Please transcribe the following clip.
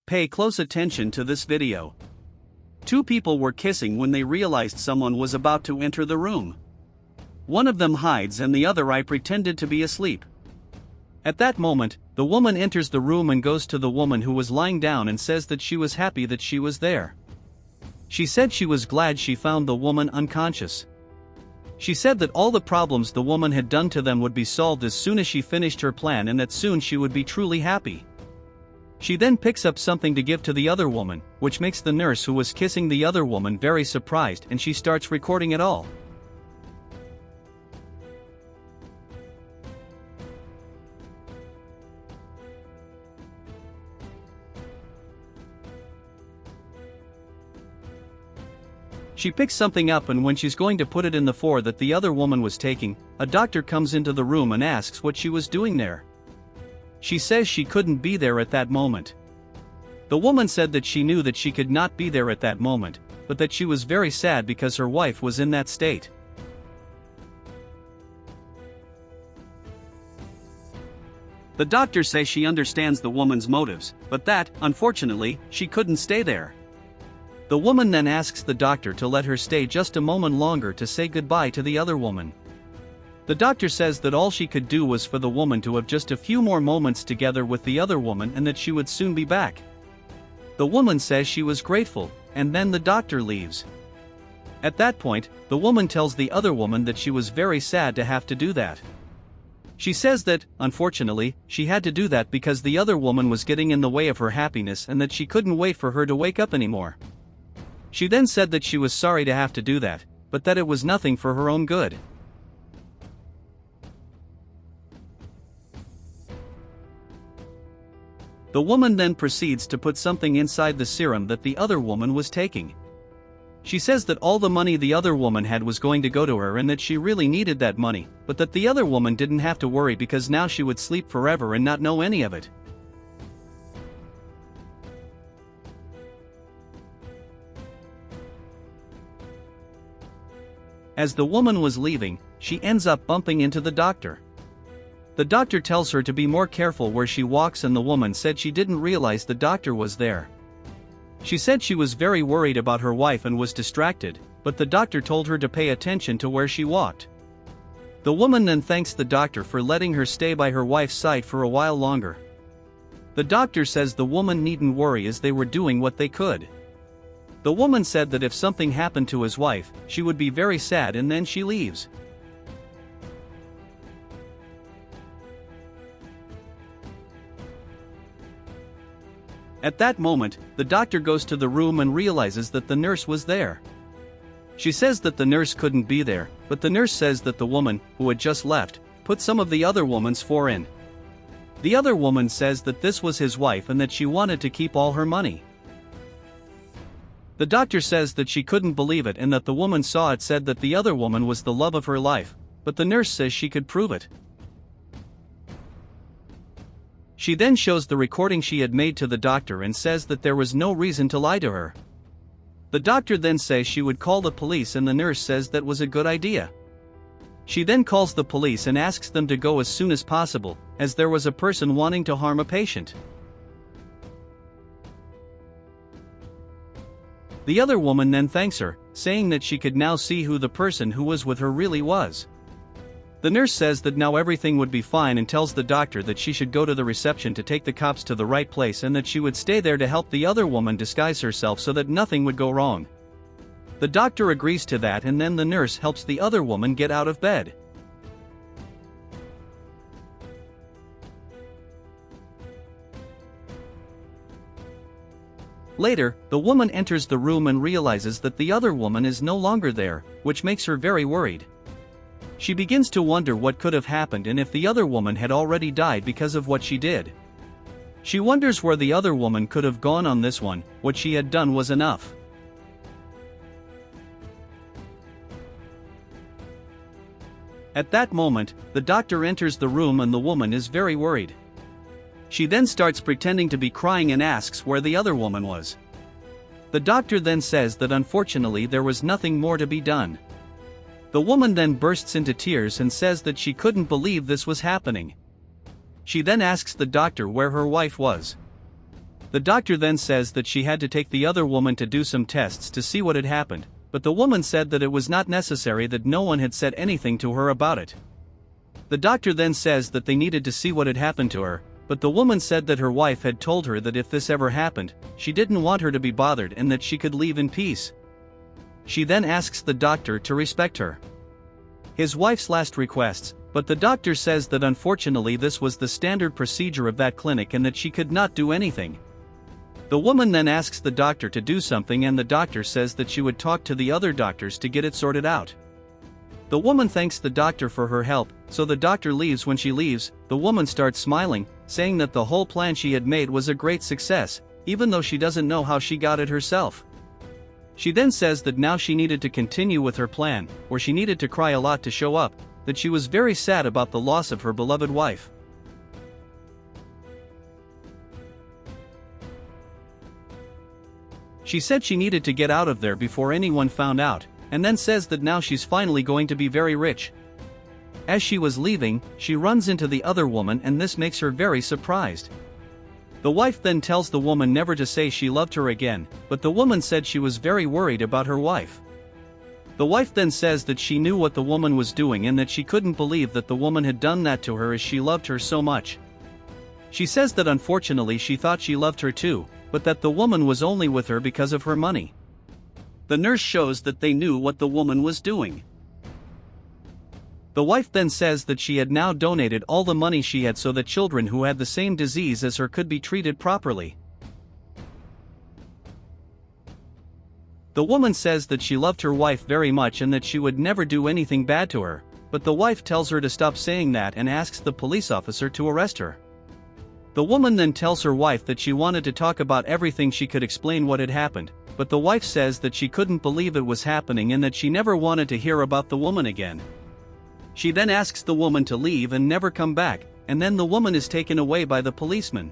Pay close attention to this video. Two people were kissing when they realized someone was about to enter the room. One of them hides and the other pretended to be asleep. At that moment, the woman enters the room and goes to the woman who was lying down and says that she was happy that she was there. She said she was glad she found the woman unconscious. She said that all the problems the woman had done to them would be solved as soon as she finished her plan and that soon she would be truly happy. She then picks up something to give to the other woman, which makes the nurse who was kissing the other woman very surprised, and she starts recording it all. She picks something up, and when she's going to put it in the four that the other woman was taking, a doctor comes into the room and asks what she was doing there. She says she couldn't be there at that moment. The woman said that she knew that she could not be there at that moment, but that she was very sad because her wife was in that state. The doctor says she understands the woman's motives, but that, unfortunately, she couldn't stay there. The woman then asks the doctor to let her stay just a moment longer to say goodbye to the other woman. The doctor says that all she could do was for the woman to have just a few more moments together with the other woman and that she would soon be back. The woman says she was grateful, and then the doctor leaves. At that point, the woman tells the other woman that she was very sad to have to do that. She says that, unfortunately, she had to do that because the other woman was getting in the way of her happiness and that she couldn't wait for her to wake up anymore. She then said that she was sorry to have to do that, but that it was nothing for her own good. The woman then proceeds to put something inside the serum that the other woman was taking. She says that all the money the other woman had was going to go to her and that she really needed that money, but that the other woman didn't have to worry because now she would sleep forever and not know any of it. As the woman was leaving, she ends up bumping into the doctor. The doctor tells her to be more careful where she walks, and the woman said she didn't realize the doctor was there. She said she was very worried about her wife and was distracted, but the doctor told her to pay attention to where she walked. The woman then thanks the doctor for letting her stay by her wife's side for a while longer. The doctor says the woman needn't worry as they were doing what they could. The woman said that if something happened to his wife, she would be very sad, and then she leaves. At that moment, the doctor goes to the room and realizes that the nurse was there. She says that the nurse couldn't be there, but the nurse says that the woman, who had just left, put some of the other woman's four in. The other woman says that this was his wife and that she wanted to keep all her money. The doctor says that she couldn't believe it and that the woman saw it, said that the other woman was the love of her life, but the nurse says she could prove it. She then shows the recording she had made to the doctor and says that there was no reason to lie to her. The doctor then says she would call the police, and the nurse says that was a good idea. She then calls the police and asks them to go as soon as possible, as there was a person wanting to harm a patient. The other woman then thanks her, saying that she could now see who the person who was with her really was. The nurse says that now everything would be fine and tells the doctor that she should go to the reception to take the cops to the right place and that she would stay there to help the other woman disguise herself so that nothing would go wrong. The doctor agrees to that, and then the nurse helps the other woman get out of bed. Later, the woman enters the room and realizes that the other woman is no longer there, which makes her very worried. She begins to wonder what could have happened and if the other woman had already died because of what she did. She wonders where the other woman could have gone on this one. What she had done was enough. At that moment, the doctor enters the room and the woman is very worried. She then starts pretending to be crying and asks where the other woman was. The doctor then says that unfortunately there was nothing more to be done. The woman then bursts into tears and says that she couldn't believe this was happening. She then asks the doctor where her wife was. The doctor then says that she had to take the other woman to do some tests to see what had happened, but the woman said that it was not necessary, that no one had said anything to her about it. The doctor then says that they needed to see what had happened to her, but the woman said that her wife had told her that if this ever happened, she didn't want her to be bothered and that she could leave in peace. She then asks the doctor to respect her. His wife's last requests, but the doctor says that unfortunately this was the standard procedure of that clinic and that she could not do anything. The woman then asks the doctor to do something and the doctor says that she would talk to the other doctors to get it sorted out. The woman thanks the doctor for her help, so the doctor leaves. When she leaves, the woman starts smiling, saying that the whole plan she had made was a great success, even though she doesn't know how she got it herself. She then says that now she needed to continue with her plan, or she needed to cry a lot to show up, that she was very sad about the loss of her beloved wife. She said she needed to get out of there before anyone found out, and then says that now she's finally going to be very rich. As she was leaving, she runs into the other woman and this makes her very surprised. The wife then tells the woman never to say she loved her again, but the woman said she was very worried about her wife. The wife then says that she knew what the woman was doing and that she couldn't believe that the woman had done that to her as she loved her so much. She says that unfortunately she thought she loved her too, but that the woman was only with her because of her money. The nurse shows that they knew what the woman was doing. The wife then says that she had now donated all the money she had so that children who had the same disease as her could be treated properly. The woman says that she loved her wife very much and that she would never do anything bad to her, but the wife tells her to stop saying that and asks the police officer to arrest her. The woman then tells her wife that she wanted to talk about everything, she could explain what had happened, but the wife says that she couldn't believe it was happening and that she never wanted to hear about the woman again. She then asks the woman to leave and never come back, and then the woman is taken away by the policeman.